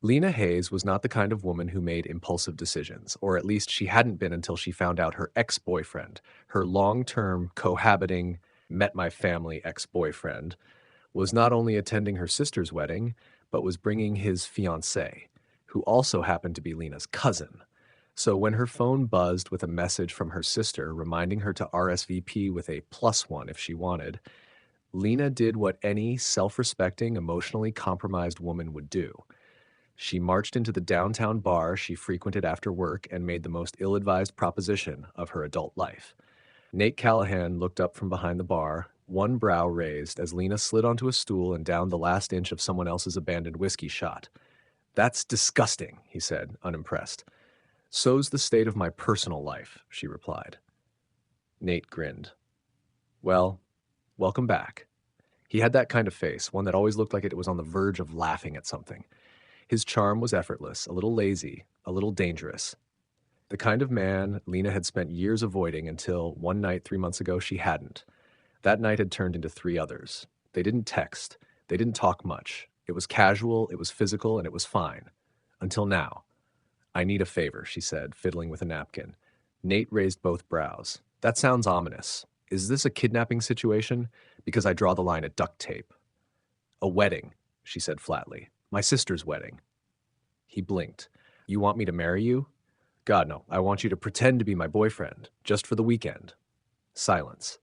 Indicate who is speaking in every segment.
Speaker 1: Lena Hayes was not the kind of woman who made impulsive decisions, or at least she hadn't been until she found out her ex-boyfriend, her long-term cohabiting, met my family ex-boyfriend, was not only attending her sister's wedding, but was bringing his fiancée, who also happened to be Lena's cousin. So when her phone buzzed with a message from her sister reminding her to RSVP with a +1 if she wanted, Lena did what any self-respecting, emotionally compromised woman would do. She marched into the downtown bar she frequented after work and made the most ill-advised proposition of her adult life. Nate Callahan looked up from behind the bar, one brow raised as Lena slid onto a stool and downed the last inch of someone else's abandoned whiskey shot. "That's disgusting," he said, unimpressed. "So's the state of my personal life," she replied. Nate grinned. "Well, welcome back." He had that kind of face, one that always looked like it was on the verge of laughing at something. His charm was effortless, a little lazy, a little dangerous. The kind of man Lena had spent years avoiding until one night 3 months ago she hadn't. That night had turned into three others. They didn't text. They didn't talk much. It was casual, it was physical, and it was fine. Until now. "I need a favor," she said, fiddling with a napkin. Nate raised both brows. "That sounds ominous. Is this a kidnapping situation? Because I draw the line at duct tape." "A wedding," she said flatly. "My sister's wedding." He blinked. "You want me to marry you?" "God, no. I want you to pretend to be my boyfriend, just for the weekend." Silence.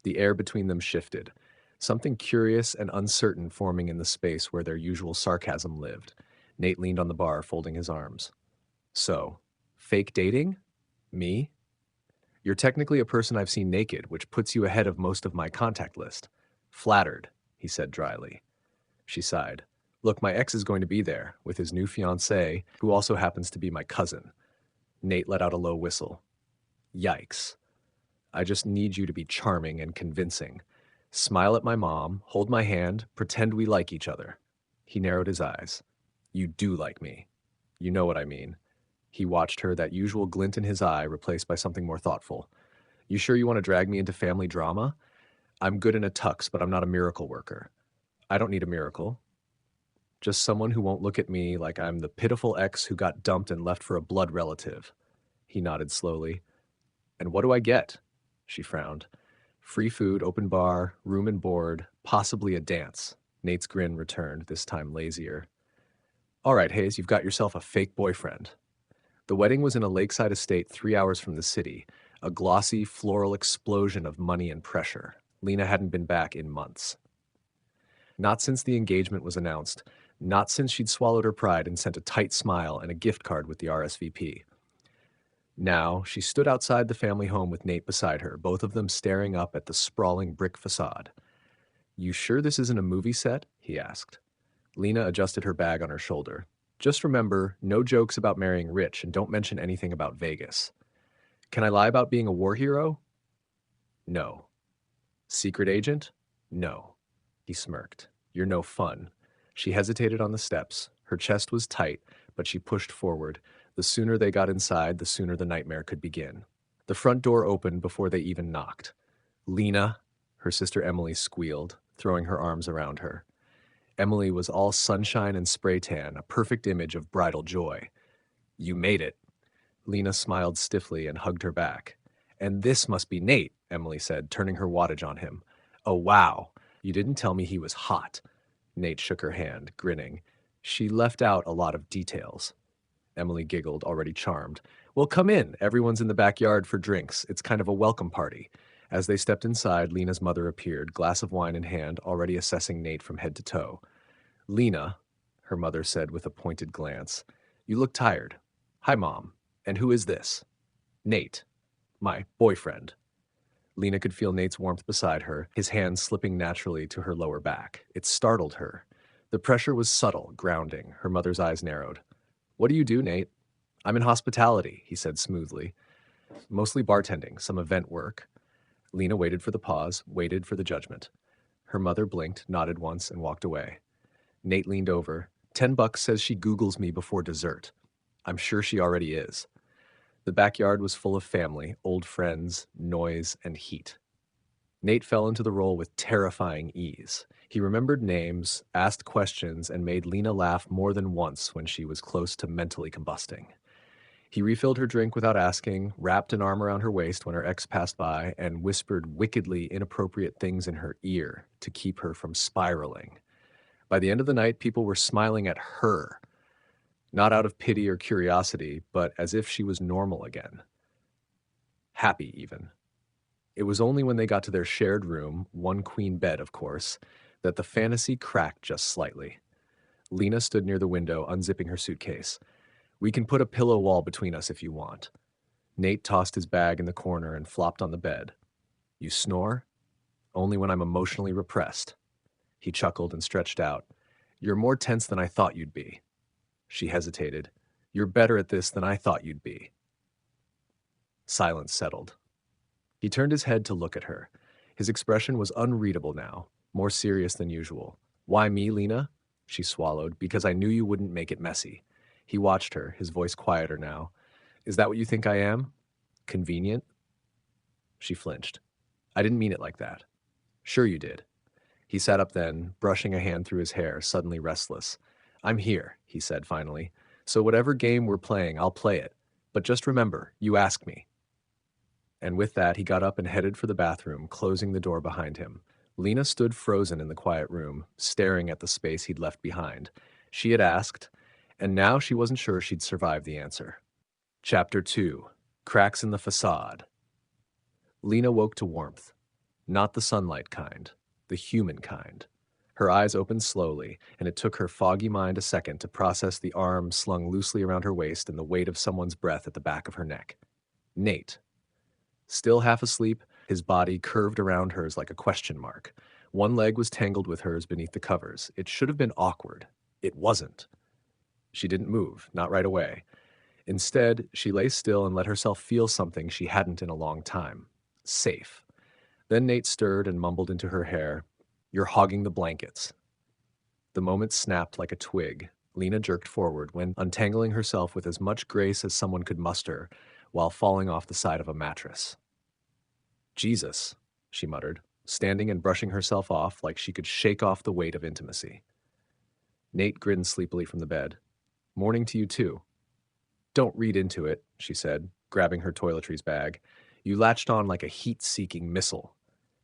Speaker 1: The air between them shifted, something curious and uncertain forming in the space where their usual sarcasm lived. Nate leaned on the bar, folding his arms. "So, fake dating? Me? You're technically a person I've seen naked, which puts you ahead of most of my contact list." "Flattered," he said dryly. She sighed. "Look, my ex is going to be there, with his new fiancée, who also happens to be my cousin." Nate let out a low whistle. "Yikes. I just need you to be charming and convincing. Smile at my mom, hold my hand, pretend we like each other." He narrowed his eyes. "You do like me. You know what I mean." He watched her, that usual glint in his eye replaced by something more thoughtful. "You sure you want to drag me into family drama? I'm good in a tux, but I'm not a miracle worker." "I don't need a miracle. Just someone who won't look at me like I'm the pitiful ex who got dumped and left for a blood relative." He nodded slowly. "And what do I get?" She frowned. "Free food, open bar, room and board, possibly a dance." Nate's grin returned, this time lazier. "All right, Hayes, you've got yourself a fake boyfriend." The wedding was in a lakeside estate 3 hours from the city, a glossy, floral explosion of money and pressure. Lena hadn't been back in months. Not since the engagement was announced, not since she'd swallowed her pride and sent a tight smile and a gift card with the RSVP. Now, she stood outside the family home with Nate beside her, both of them staring up at the sprawling brick facade. "You sure this isn't a movie set?" he asked. Lena adjusted her bag on her shoulder. "Just remember, no jokes about marrying rich, and don't mention anything about Vegas." "Can I lie about being a war hero?" "No." "Secret agent?" "No." He smirked. "You're no fun." She hesitated on the steps. Her chest was tight, but she pushed forward. The sooner they got inside, the sooner the nightmare could begin. The front door opened before they even knocked. "Lena," her sister Emily squealed, throwing her arms around her. Emily was all sunshine and spray tan, a perfect image of bridal joy. "You made it." Lena smiled stiffly and hugged her back. "And this must be Nate," Emily said, turning her wattage on him. "Oh, wow. You didn't tell me he was hot." Nate shook her hand, grinning. "She left out a lot of details." Emily giggled, already charmed. "Well, come in. Everyone's in the backyard for drinks. It's kind of a welcome party." As they stepped inside, Lena's mother appeared, glass of wine in hand, already assessing Nate from head to toe. "Lena," her mother said with a pointed glance, "you look tired." "Hi, Mom. And who is this?" "Nate. My boyfriend." Lena could feel Nate's warmth beside her, his hand slipping naturally to her lower back. It startled her. The pressure was subtle, grounding. Her mother's eyes narrowed. "What do you do, Nate?" "I'm in hospitality," he said smoothly. "Mostly bartending, some event work." Lena waited for the pause, waited for the judgment. Her mother blinked, nodded once, and walked away. Nate leaned over. $10 says she Googles me before dessert." "I'm sure she already is." The backyard was full of family, old friends, noise, and heat. Nate fell into the role with terrifying ease. He remembered names, asked questions, and made Lena laugh more than once when she was close to mentally combusting. He refilled her drink without asking, wrapped an arm around her waist when her ex passed by, and whispered wickedly inappropriate things in her ear to keep her from spiraling. By the end of the night, people were smiling at her, not out of pity or curiosity, but as if she was normal again. Happy, even. It was only when they got to their shared room, one queen bed, of course, that the fantasy cracked just slightly. Lena stood near the window, unzipping her suitcase. "We can put a pillow wall between us if you want." Nate tossed his bag in the corner and flopped on the bed. "You snore?" "Only when I'm emotionally repressed." He chuckled and stretched out. "You're more tense than I thought you'd be." She hesitated. "You're better at this than I thought you'd be." Silence settled. He turned his head to look at her. His expression was unreadable now, more serious than usual. "Why me, Lena?" She swallowed. "Because I knew you wouldn't make it messy." He watched her, his voice quieter now. "Is that what you think I am? Convenient?" She flinched. "I didn't mean it like that." "Sure you did." He sat up then, brushing a hand through his hair, suddenly restless. "I'm here," he said finally. "So whatever game we're playing, I'll play it. But just remember, you ask me." And with that, he got up and headed for the bathroom, closing the door behind him. Lena stood frozen in the quiet room, staring at the space he'd left behind. She had asked, and now she wasn't sure she'd survive the answer. Chapter 2. Cracks in the Facade. Lena woke to warmth. Not the sunlight kind, the human kind. Her eyes opened slowly, and it took her foggy mind a second to process the arm slung loosely around her waist and the weight of someone's breath at the back of her neck. Nate. Still half asleep, his body curved around hers like a question mark. One leg was tangled with hers beneath the covers. It should have been awkward. It wasn't. She didn't move, not right away. Instead, she lay still and let herself feel something she hadn't in a long time. Safe. Then Nate stirred and mumbled into her hair, "You're hogging the blankets." The moment snapped like a twig. Lena jerked forward when untangling herself with as much grace as someone could muster while falling off the side of a mattress. "Jesus," she muttered, standing and brushing herself off like she could shake off the weight of intimacy. Nate grinned sleepily from the bed. "Morning to you too." "Don't read into it," she said, grabbing her toiletries bag. "You latched on like a heat-seeking missile."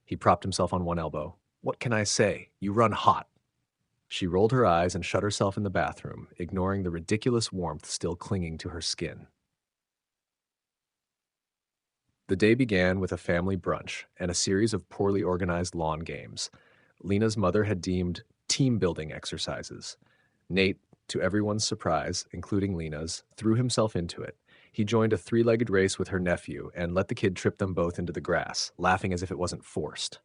Speaker 1: He propped himself on one elbow. "What can I say? You run hot." She rolled her eyes and shut herself in the bathroom, ignoring the ridiculous warmth still clinging to her skin. The day began with a family brunch and a series of poorly organized lawn games. Lena's mother had deemed team-building exercises. Nate, to everyone's surprise, including Lena's, threw himself into it. He joined a three-legged race with her nephew and let the kid trip them both into the grass, laughing as if it wasn't forced.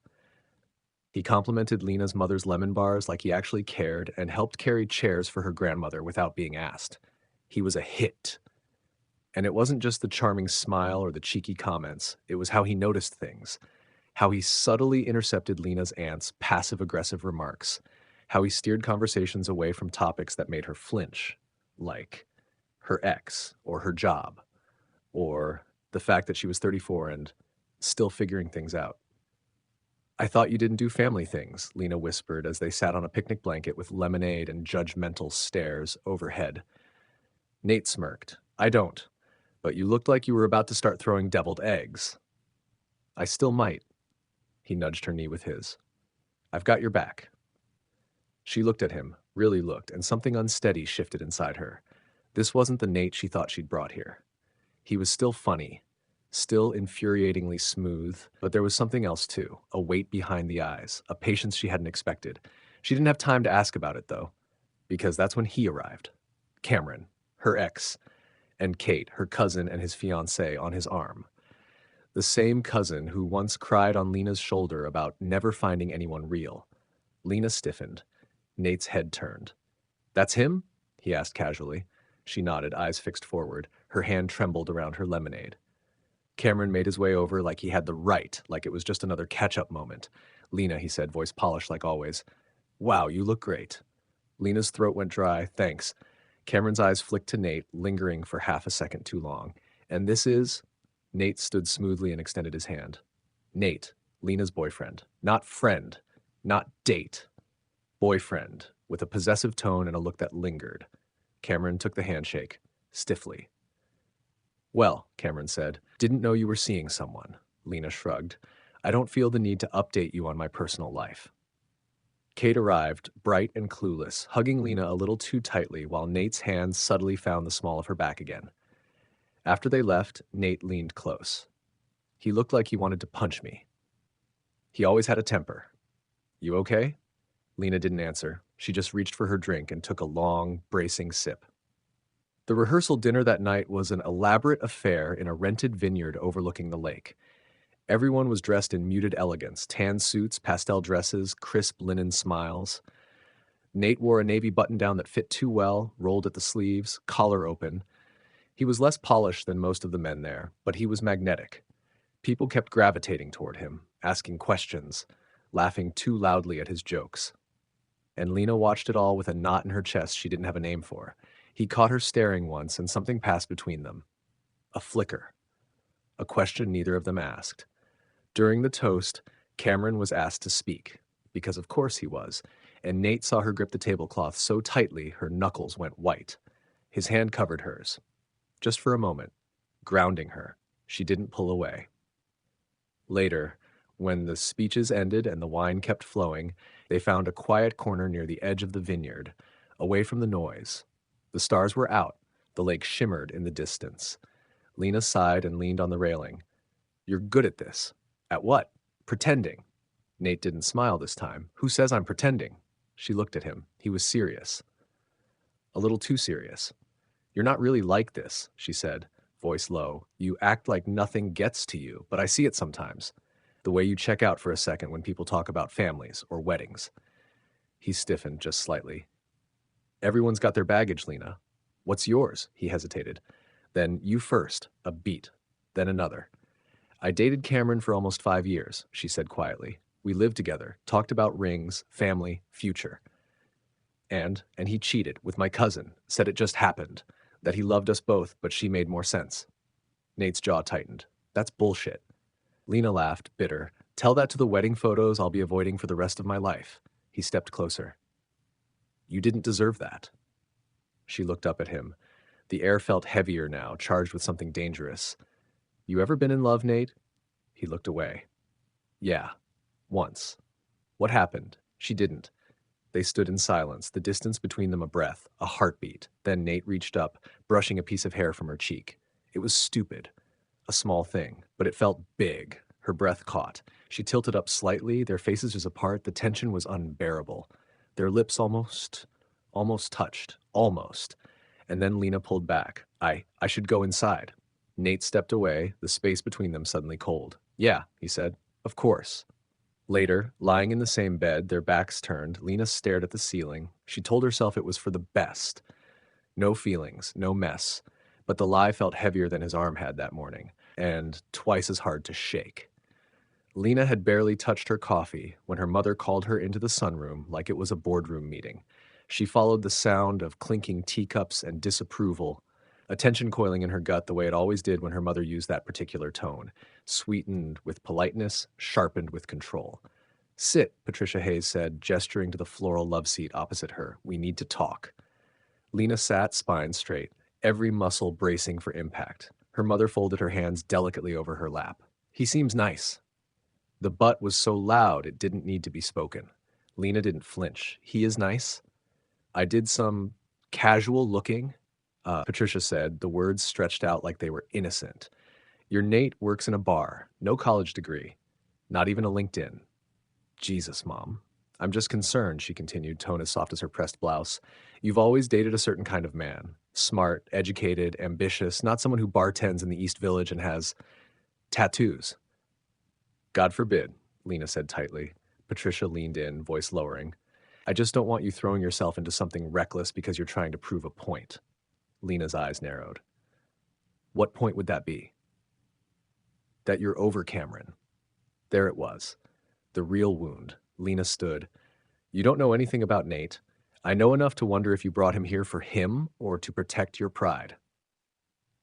Speaker 1: He complimented Lena's mother's lemon bars like he actually cared and helped carry chairs for her grandmother without being asked. He was a hit. And it wasn't just the charming smile or the cheeky comments, it was how he noticed things. How he subtly intercepted Lena's aunt's passive-aggressive remarks. How he steered conversations away from topics that made her flinch, like her ex, or her job, or the fact that she was 34 and still figuring things out. "I thought you didn't do family things," Lena whispered as they sat on a picnic blanket with lemonade and judgmental stares overhead. Nate smirked. "I don't. But you looked like you were about to start throwing deviled eggs." "I still might." He nudged her knee with his. "I've got your back." She looked at him, really looked, and something unsteady shifted inside her. This wasn't the Nate she thought she'd brought here. He was still funny, still infuriatingly smooth, but there was something else too, a weight behind the eyes, a patience she hadn't expected. She didn't have time to ask about it, though, because that's when he arrived. Cameron, her ex, and Kate, her cousin and his fiancée, on his arm. The same cousin who once cried on Lena's shoulder about never finding anyone real. Lena stiffened. Nate's head turned. "That's him?" he asked casually. She nodded, eyes fixed forward. Her hand trembled around her lemonade. Cameron made his way over like he had the right, like it was just another catch-up moment. "Lena," he said, voice polished like always. "Wow, you look great." Lena's throat went dry. "Thanks." Cameron's eyes flicked to Nate, lingering for half a second too long. "And this is?" Nate stood smoothly and extended his hand. "Nate, Lena's boyfriend. Not friend. Not date. Boyfriend, with a possessive tone and a look that lingered. Cameron took the handshake, stiffly. Well, Cameron said, didn't know you were seeing someone. Lena shrugged. I don't feel the need to update you on my personal life. Kate arrived, bright and clueless, hugging Lena a little too tightly while Nate's hands subtly found the small of her back again. After they left, Nate leaned close. He looked like he wanted to punch me. He always had a temper. You okay? Lena didn't answer. She just reached for her drink and took a long, bracing sip. The rehearsal dinner that night was an elaborate affair in a rented vineyard overlooking the lake. Everyone was dressed in muted elegance, tan suits, pastel dresses, crisp linen smiles. Nate wore a navy button-down that fit too well, rolled at the sleeves, collar open. He was less polished than most of the men there, but he was magnetic. People kept gravitating toward him, asking questions, laughing too loudly at his jokes. And Lena watched it all with a knot in her chest she didn't have a name for. He caught her staring once, and something passed between them. A flicker. A question neither of them asked. During the toast, Cameron was asked to speak, because of course he was, and Nate saw her grip the tablecloth so tightly her knuckles went white. His hand covered hers. Just for a moment, grounding her. She didn't pull away. Later, when the speeches ended and the wine kept flowing, they found a quiet corner near the edge of the vineyard, away from the noise. The stars were out. The lake shimmered in the distance. Lena sighed and leaned on the railing. You're good at this. At what? Pretending. Nate didn't smile this time. Who says I'm pretending? She looked at him. He was serious. A little too serious. You're not really like this, she said, voice low. You act like nothing gets to you, but I see it sometimes. The way you check out for a second when people talk about families or weddings. He stiffened just slightly. Everyone's got their baggage, Lena. What's yours? He hesitated. Then you first, a beat, then another. I dated Cameron for almost 5 years, she said quietly. We lived together, talked about rings, family, future. And he cheated with my cousin, said it just happened, that he loved us both, but she made more sense. Nate's jaw tightened. That's bullshit. Lena laughed, bitter. Tell that to the wedding photos I'll be avoiding for the rest of my life. He stepped closer. You didn't deserve that. She looked up at him. The air felt heavier now, charged with something dangerous. You ever been in love, Nate? He looked away. Yeah, once. What happened? She didn't. They stood in silence, the distance between them a breath, a heartbeat. Then Nate reached up, brushing a piece of hair from her cheek. It was stupid. A small thing, but it felt big. Her breath caught. She tilted up slightly, their faces was apart, the tension was unbearable. Their lips almost touched. Almost. And then Lena pulled back. I should go inside. Nate stepped away, the space between them suddenly cold. Yeah, he said. Of course. Later, lying in the same bed, their backs turned, Lena stared at the ceiling. She told herself it was for the best. No feelings, no mess. But the lie felt heavier than his arm had that morning, and twice as hard to shake. Lena had barely touched her coffee when her mother called her into the sunroom like it was a boardroom meeting. She followed the sound of clinking teacups and disapproval, a tension coiling in her gut the way it always did when her mother used that particular tone, sweetened with politeness, sharpened with control. Sit, Patricia Hayes said, gesturing to the floral love seat opposite her. We need to talk. Lena sat, spine straight, every muscle bracing for impact. Her mother folded her hands delicately over her lap. He seems nice. The but was so loud it didn't need to be spoken. Lena didn't flinch. He is nice. I did some casual looking, Patricia said, the words stretched out like they were innocent. Your Nate works in a bar, no college degree, not even a LinkedIn. Jesus, Mom. I'm just concerned, she continued, tone as soft as her pressed blouse. You've always dated a certain kind of man. Smart, educated, ambitious, not someone who bartends in the East Village and has tattoos. God forbid, Lena said tightly. Patricia leaned in, voice lowering. I just don't want you throwing yourself into something reckless because you're trying to prove a point. Lena's eyes narrowed. What point would that be? That you're over Cameron. There it was. The real wound. Lena stood. You don't know anything about Nate. I know enough to wonder if you brought him here for him or to protect your pride.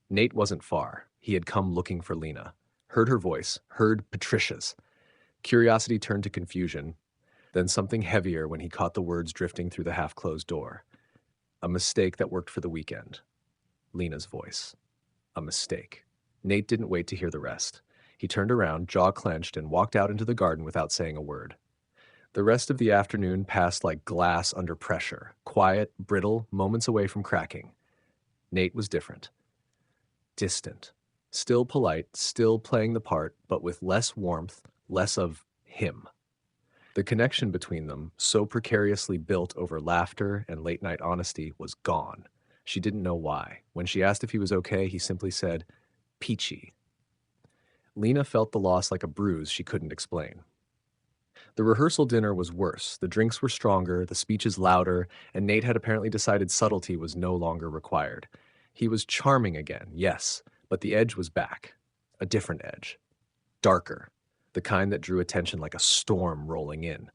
Speaker 1: Nate wasn't far. He had come looking for Lena. Heard her voice. Heard Patricia's. Curiosity turned to confusion. Then something heavier when he caught the words drifting through the half-closed door. A mistake that worked for the weekend. Lena's voice. A mistake. Nate didn't wait to hear the rest. He turned around, jaw clenched, and walked out into the garden without saying a word. The rest of the afternoon passed like glass under pressure, quiet, brittle, moments away from cracking. Nate was different. Distant. Still polite, still playing the part, but with less warmth, less of him. The connection between them, so precariously built over laughter and late-night honesty, was gone. She didn't know why. When she asked if he was okay, he simply said, "Peachy." Lena felt the loss like a bruise she couldn't explain. The rehearsal dinner was worse. The drinks were stronger, the speeches louder, and Nate had apparently decided subtlety was no longer required. He was charming again, yes, but the edge was back. A different edge. Darker. The kind that drew attention like a storm rolling in.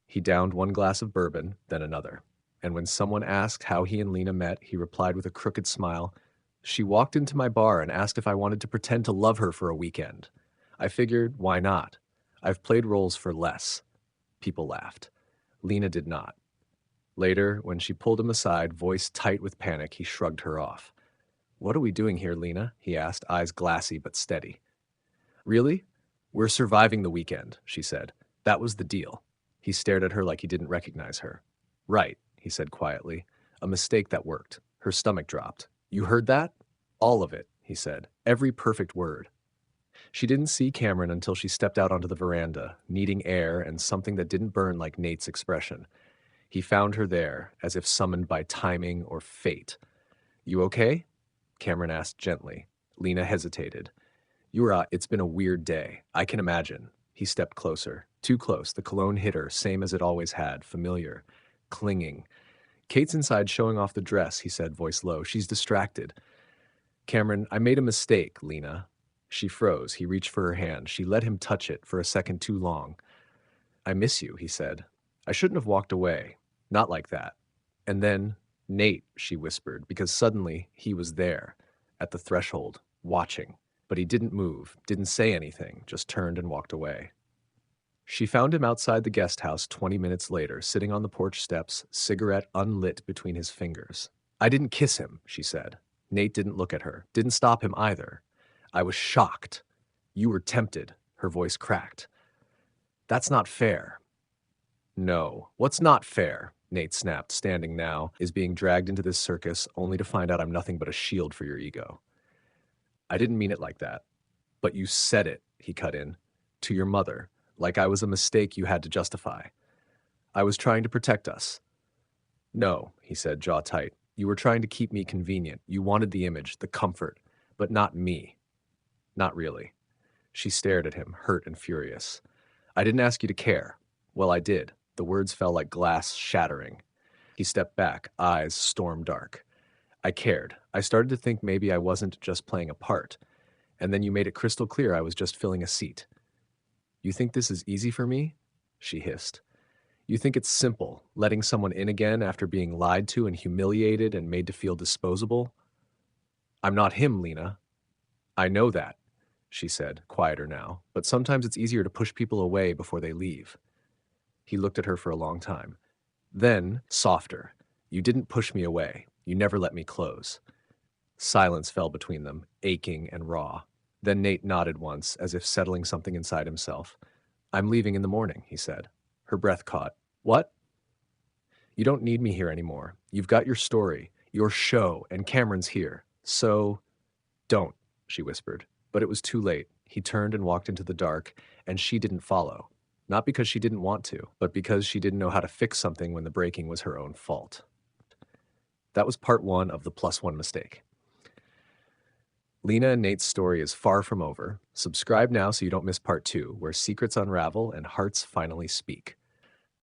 Speaker 1: He downed one glass of bourbon, then another. And when someone asked how he and Lena met, he replied with a crooked smile, "She walked into my bar and asked if I wanted to pretend to love her for a weekend. I figured, why not? I've played roles for less." People laughed. Lena did not. Later, when she pulled him aside, voice tight with panic, he shrugged her off. "What are we doing here, Lena?" he asked, eyes glassy but steady. "Really? We're surviving the weekend," she said. "That was the deal." He stared at her like he didn't recognize her. "Right," he said quietly. "A mistake that worked." Her stomach dropped. "You heard that?" "All of it," he said. "Every perfect word." She didn't see Cameron until she stepped out onto the veranda, needing air and something that didn't burn like Nate's expression. He found her there, as if summoned by timing or fate. "You okay?" Cameron asked gently. Lena hesitated. It's been a weird day. I can imagine." He stepped closer. Too close. The cologne hit her, same as it always had, familiar. Clinging. "Kate's inside showing off the dress," he said, voice low. "She's distracted." "Cameron, I made a mistake, Lena." She froze. He reached for her hand. She let him touch it for a second too long. "I miss you," he said. "I shouldn't have walked away. Not like that." And then, "Nate," she whispered, because suddenly he was there, at the threshold, watching. But he didn't move, didn't say anything, just turned and walked away. She found him outside the guest house 20 minutes later, sitting on the porch steps, cigarette unlit between his fingers. "I didn't kiss him," she said. Nate didn't look at her, didn't stop him either. "I was shocked. You were tempted," her voice cracked. "That's not fair." "No. What's not fair?" Nate snapped, standing now, is being dragged into this circus only to find out I'm nothing but a shield for your ego. "I didn't mean it like that." "But you said it," he cut in, "to your mother, like I was a mistake you had to justify." "I was trying to protect us." "No," he said, jaw tight. "You were trying to keep me convenient. You wanted the image, the comfort, but not me." "Not really." She stared at him, hurt and furious. "I didn't ask you to care." "Well, I did." The words fell like glass shattering. He stepped back, eyes storm dark. "I cared. I started to think maybe I wasn't just playing a part. And then you made it crystal clear I was just filling a seat." "You think this is easy for me?" she hissed. "You think it's simple, letting someone in again after being lied to and humiliated and made to feel disposable?" "I'm not him, Lena." "I know that," she said, quieter now, "but sometimes it's easier to push people away before they leave." He looked at her for a long time. Then, softer, "You didn't push me away. You never let me close." Silence fell between them, aching and raw. Then Nate nodded once, as if settling something inside himself. "I'm leaving in the morning," he said. Her breath caught. "What?" "You don't need me here anymore. You've got your story, your show, and Cameron's here. So, don't," she whispered. But it was too late. He turned and walked into the dark, and she didn't follow. Not because she didn't want to, but because she didn't know how to fix something when the breaking was her own fault. That was part 1 of the +1 mistake. Lena and Nate's story is far from over. Subscribe now so you don't miss part 2, where secrets unravel and hearts finally speak.